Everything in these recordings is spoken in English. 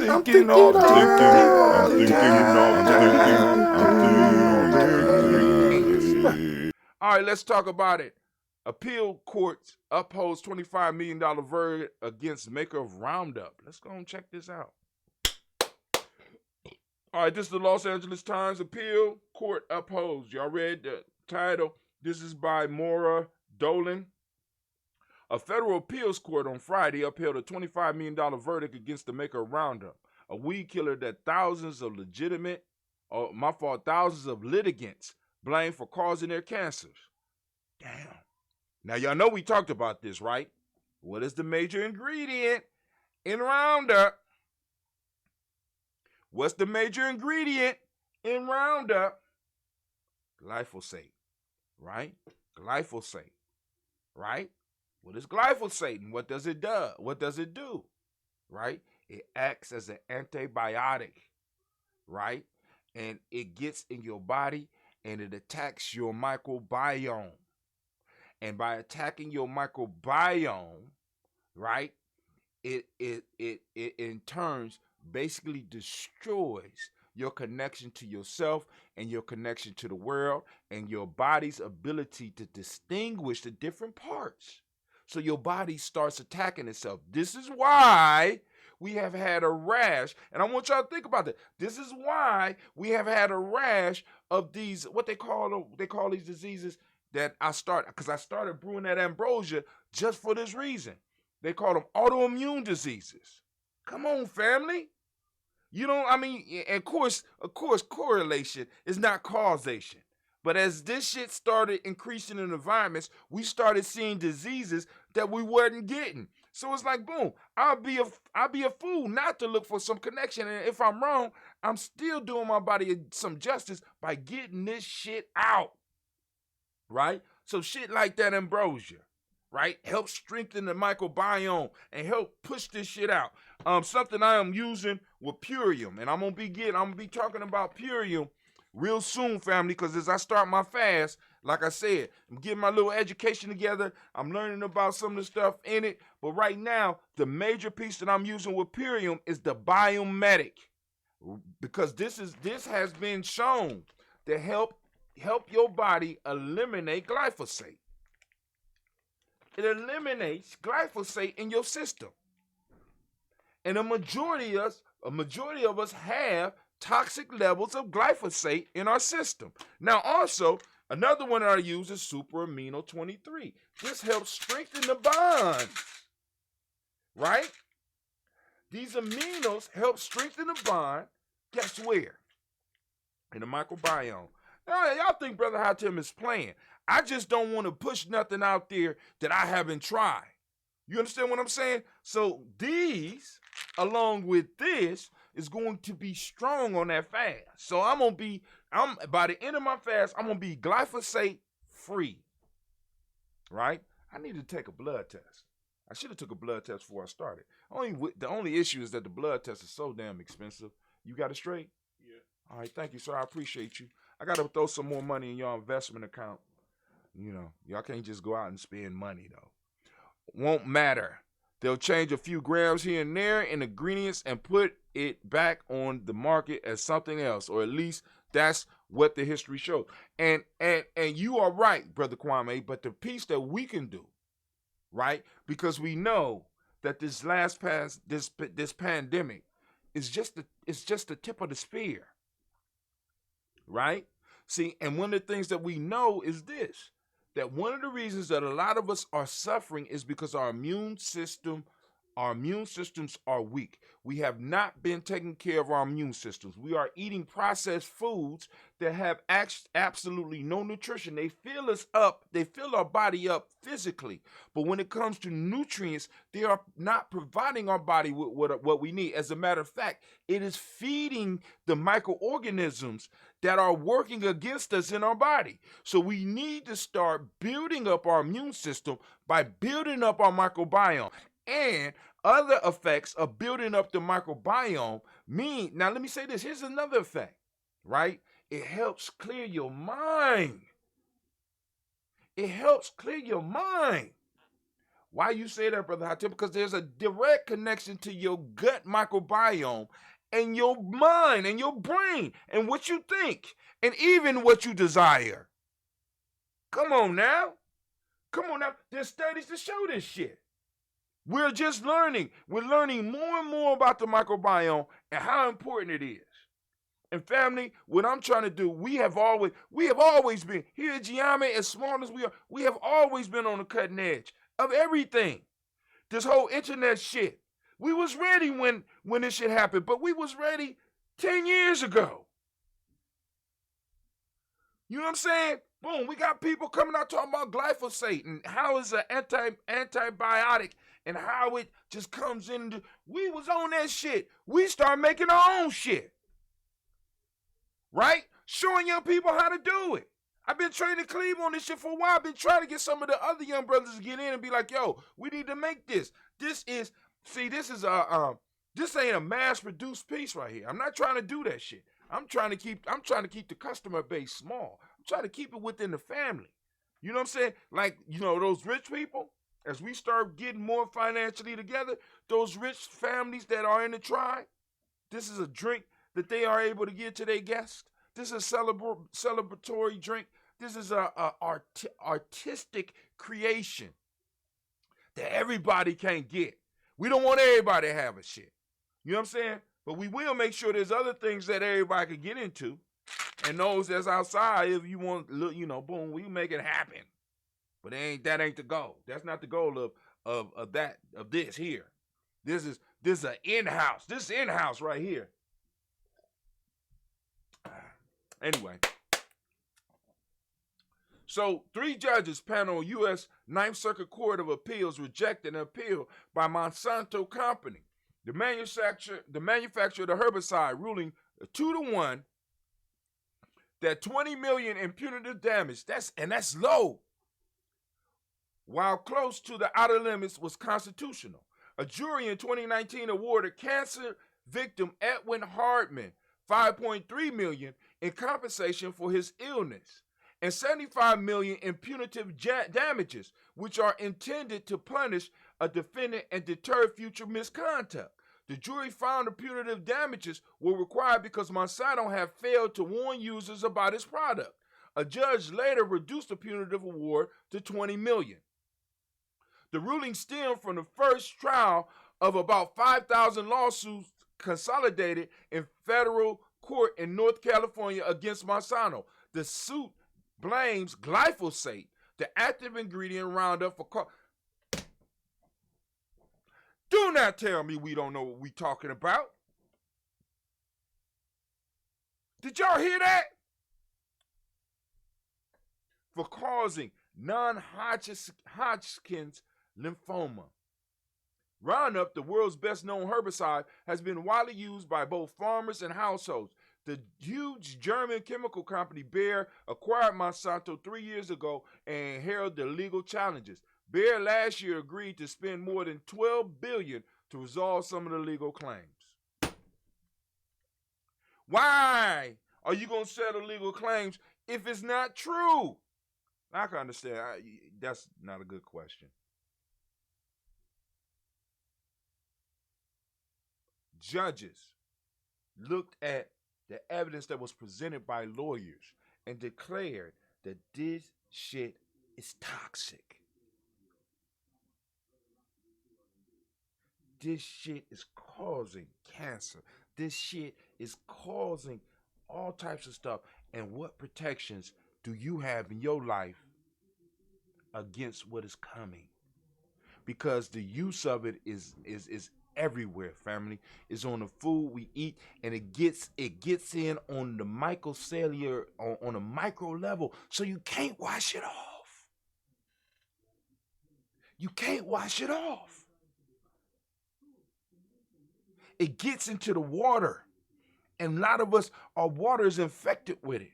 thinking, I'm thinking. All right, let's talk about it. Appeal court upholds $25 million verdict against maker of Roundup. Let's go and check this out. All right, this is the Los Angeles Times. Appeal court upholds. Y'all read the title? This is by Maura Dolan. A federal appeals court on Friday upheld a $25 million verdict against the maker of Roundup, a weed killer that thousands of litigants blame for causing their cancers. Damn. Now, y'all know we talked about this, right? What is the major ingredient in Roundup? What's the major ingredient in Roundup? Glyphosate, right? Glyphosate, right? What is glyphosate and what does it do? What does it do? Right? It acts as an antibiotic, right? And it gets in your body and it attacks your microbiome. And by attacking your microbiome, right, it in turns basically destroys your connection to yourself and your connection to the world and your body's ability to distinguish the different parts. So your body starts attacking itself. This is why we have had a rash, and I want y'all to think about that. This is why we have had a rash of these, what they call these diseases that I started brewing that ambrosia just for this reason. They call them autoimmune diseases. Come on, family. You know, I mean, of course, correlation is not causation. But as this shit started increasing in environments, we started seeing diseases that we wasn't getting. So it's like, boom, I'll be a fool not to look for some connection. And if I'm wrong, I'm still doing my body some justice by getting this shit out. Right? So shit like that ambrosia, right, help strengthen the microbiome and help push this shit out. Something I am using with Purium, and I'm gonna be talking about Purium real soon, family, because as I start my fast, like I said, I'm getting my little education together. I'm learning about some of the stuff in it, but right now, the major piece that I'm using with Purium is the Biomedic, because this has been shown to help your body eliminate glyphosate. It eliminates glyphosate in your system. And a majority of us have toxic levels of glyphosate in our system. Now also, another one that I use is Super Amino 23. This helps strengthen the bonds, right? These aminos help strengthen the bond. Guess where? In the microbiome. Now, y'all think Brother Hatem is playing. I just don't want to push nothing out there that I haven't tried. You understand what I'm saying? So these, along with this, is going to be strong on that fast. So by the end of my fast, I'm gonna be glyphosate free. Right? I need to take a blood test. I should have took a blood test before I started. The only issue is that the blood test is so damn expensive. You got it straight? Yeah. All right, thank you, sir. I appreciate you. I got to throw some more money in your investment account. You know, y'all can't just go out and spend money, though. Won't matter. They'll change a few grams here and there in ingredients and put it back on the market as something else, or at least that's what the history shows. And you are right, Brother Kwame, but the piece that we can do, right? Because we know that this pandemic is just the tip of the spear. Right? See, and one of the things that we know is this, that one of the reasons that a lot of us are suffering is because our immune systems are weak. We have not been taking care of our immune systems. We are eating processed foods that have absolutely no nutrition. They fill us up. They fill our body up physically. But when it comes to nutrients, they are not providing our body with what we need. As a matter of fact, it is feeding the microorganisms that are working against us in our body. So we need to start building up our immune system by building up our microbiome. And other effects of building up the microbiome now let me say this, here's another effect, right? It helps clear your mind. It helps clear your mind. Why you say that, Brother Hatim? Because there's a direct connection to your gut microbiome and your mind and your brain and what you think and even what you desire. Come on now. Come on now. There's studies to show this shit. We're just learning. We're learning more and more about the microbiome and how important it is. And family, what I'm trying to do, we have always been here at Gye-Nyame, as small as we are, we have always been on the cutting edge of everything. This whole internet shit. We was ready when this shit happened, but we was ready 10 years ago. You know what I'm saying? Boom, we got people coming out talking about glyphosate and how it's an antibiotic and how it just comes in. We was on that shit. We started making our own shit. Right? Showing young people how to do it. I've been training Cleve on this shit for a while. I've been trying to get some of the other young brothers to get in and be like, yo, we need to make this. This ain't a mass-produced piece right here. I'm not trying to do that shit. I'm trying to keep the customer base small. I'm trying to keep it within the family. You know what I'm saying? Like, those rich people, as we start getting more financially together, those rich families that are in the tribe, this is a drink that they are able to give to their guests. This is a celebratory drink. This is a artistic creation that everybody can't get. We don't want everybody to have a shit. You know what I'm saying? But we will make sure there's other things that everybody can get into. And those that's outside, if you want, boom, we make it happen. But that ain't the goal. That's not the goal of this here. This is an in-house. This is in-house right here. Anyway, so 3 judges panel U.S. Ninth Circuit Court of Appeals rejected an appeal by Monsanto Company, the manufacturer of the herbicide, ruling 2-1 that $20 million in punitive damage. That's low. While close to the outer limits was constitutional. A jury in 2019 awarded cancer victim Edwin Hardman $5.3 million in compensation for his illness and $75 million in punitive damages, which are intended to punish a defendant and deter future misconduct. The jury found the punitive damages were required because Monsanto had failed to warn users about its product. A judge later reduced the punitive award to $20 million. The ruling stemmed from the first trial of about 5,000 lawsuits consolidated in federal court in North California against Monsanto. The suit blames glyphosate, the active ingredient Roundup, for Do not tell me we don't know what we're talking about. Did y'all hear that? For causing non-Hodgkin's lymphoma. Roundup, the world's best-known herbicide, has been widely used by both farmers and households. The huge German chemical company Bayer acquired Monsanto 3 years ago and inherited the legal challenges. Bayer last year agreed to spend more than $12 billion to resolve some of the legal claims. Why are you going to settle legal claims if it's not true? I can understand. That's not a good question. Judges looked at the evidence that was presented by lawyers and declared that this shit is toxic. This shit is causing cancer. This shit is causing all types of stuff. And what protections do you have in your life against what is coming? Because the use of it is everywhere, family. It's on the food we eat, and it gets in on the microcellular, on a micro level, so you can't wash it off. You can't wash it off. It gets into the water, and a lot of us, our water is infected with it.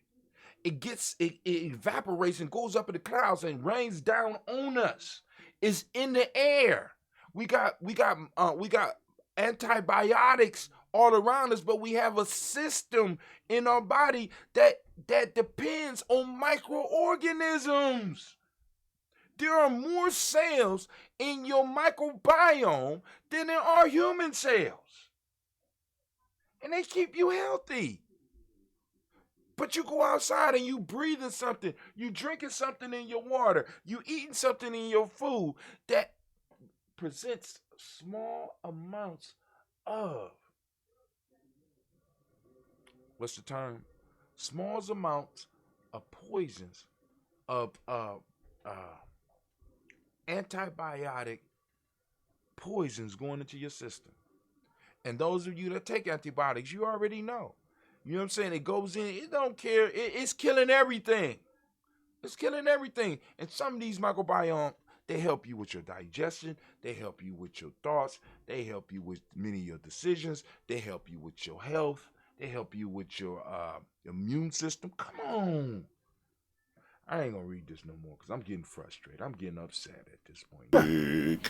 It evaporates and goes up in the clouds and rains down on us. It's in the air. We got antibiotics all around us, but we have a system in our body that depends on microorganisms. There are more cells in your microbiome than there are human cells. And they keep you healthy. But you go outside and you breathing something, you drinking something in your water, you eating something in your food that presents small amounts of, what's the term? Small amounts of poisons, of antibiotic poisons going into your system. And those of you that take antibiotics, you already know. You know what I'm saying? It goes in, it don't care. It's killing everything. It's killing everything. And some of these microbiome, they help you with your digestion. They help you with your thoughts. They help you with many of your decisions. They help you with your health. They help you with your immune system. Come on. I ain't going to read this no more because I'm getting frustrated. I'm getting upset at this point.